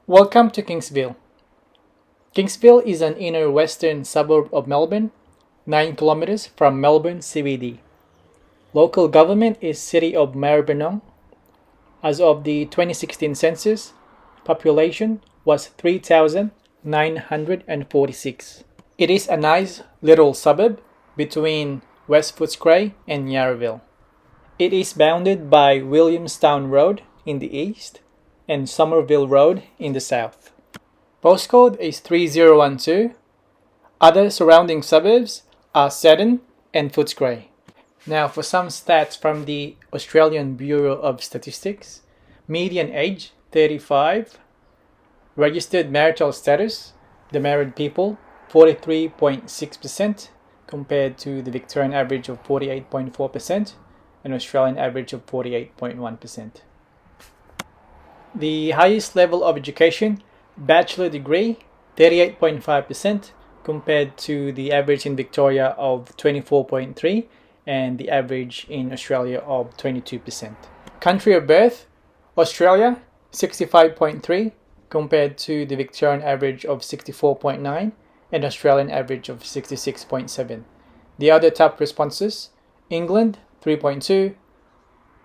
Welcome to Kingsville. Kingsville is an inner western suburb of Melbourne, 9 kilometers from Melbourne CBD. Local government is City of Maribyrnong. As of the 2016 census, population was 3,946. It is a nice little suburb between West Footscray and Yarraville. It is bounded by Williamstown Road in the east and Sommerville Road in the south. Postcode is 3012. Other surrounding suburbs are Seddon and Footscray. Now for some stats from the Australian Bureau of Statistics. Median age 35. Registered marital status, the married people 43.6% compared to the Victorian average of 48.4% and Australian average of 48.1%. The highest level of education, bachelor degree, 38.5% compared to the average in Victoria of 24.3% and the average in Australia of 22%. Country of birth, Australia, 65.3% compared to the Victorian average of 64.9% and Australian average of 66.7%. The other top responses, England, 3.2%,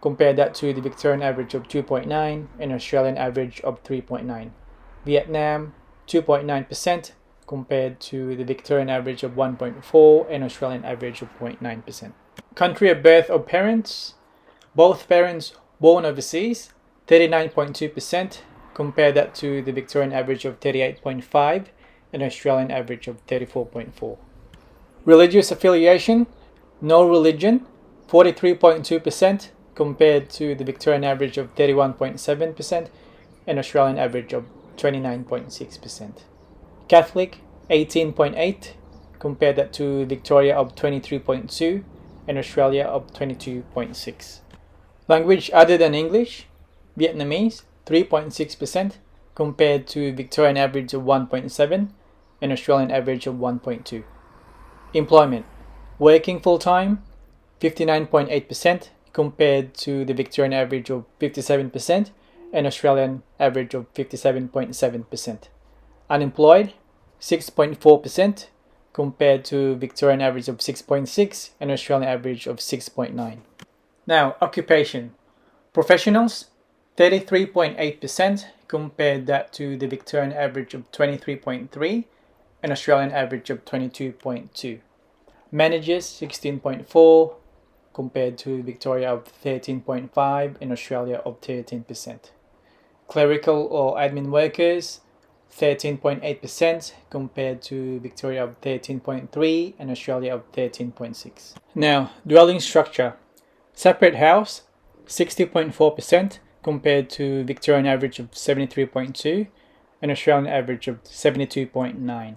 compare that to the Victorian average of 2.9% and Australian average of 3.9%. Vietnam, 2.9% compared to the Victorian average of 1.4% and Australian average of 0.9%. Country of birth of parents, both parents born overseas, 39.2%, compare that to the Victorian average of 38.5% and Australian average of 34.4%. Religious affiliation, no religion, 43.2%, compared to the Victorian average of 31.7% and Australian average of 29.6%. Catholic, 18.8%, compared that to Victoria of 23.2% and Australia of 22.6%. Language other than English, Vietnamese, 3.6%, compared to Victorian average of 1.7% and Australian average of 1.2%. Employment, working full-time, 59.8%, compared to the Victorian average of 57% and Australian average of 57.7%. Unemployed, 6.4%, compared to Victorian average of 6.6% and Australian average of 6.9%. Now, occupation. Professionals, 33.8%, compared that to the Victorian average of 23.3% and Australian average of 22.2%. Managers, 16.4%, compared to Victoria of 13.5% and Australia of 13%. Clerical or admin workers, 13.8% compared to Victoria of 13.3% and Australia of 13.6%. Now, dwelling structure. Separate house, 60.4% compared to Victorian average of 73.2% and Australian average of 72.9%.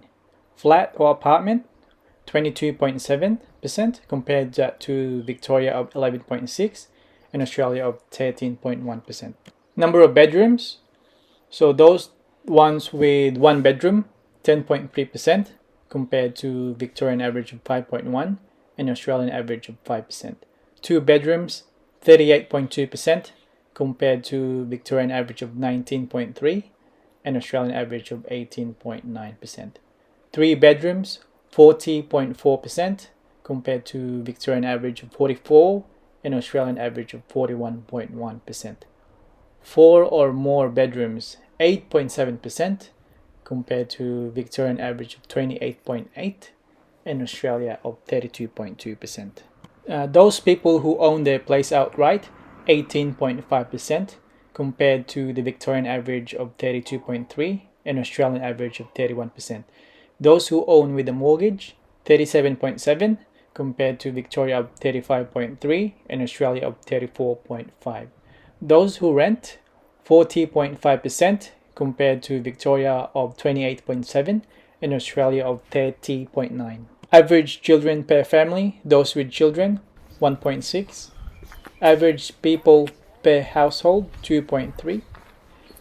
Flat or apartment, 22.7% compared to Victoria of 11.6% and Australia of 13.1%. Number of bedrooms. So those ones with one bedroom, 10.3% compared to Victorian average of 5.1% and Australian average of 5%. Two bedrooms, 38.2% compared to Victorian average of 19.3% and Australian average of 18.9%. Three bedrooms, 40.4% compared to Victorian average of 44% and Australian average of 41.1%. Four or more bedrooms, 8.7% compared to Victorian average of 28.8% and Australia of 32.2%. Those people who own their place outright, 18.5% compared to the Victorian average of 32.3% and Australian average of 31%. Those who own with a mortgage, 37.7% compared to Victoria of 35.3% and Australia of 34.5%. Those who rent, 40.5% compared to Victoria of 28.7% and Australia of 30.9%. Average children per family, those with children, 1.6. Average people per household, 2.3.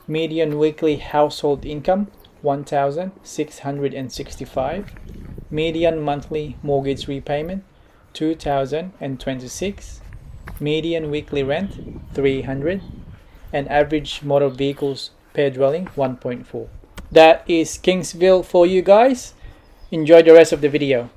Median weekly household income, 1,665. Median monthly mortgage repayment, 2,026. Median weekly rent, 300. And average motor vehicles per dwelling 1.4. That is Kingsville for you guys. Enjoy the rest of the video.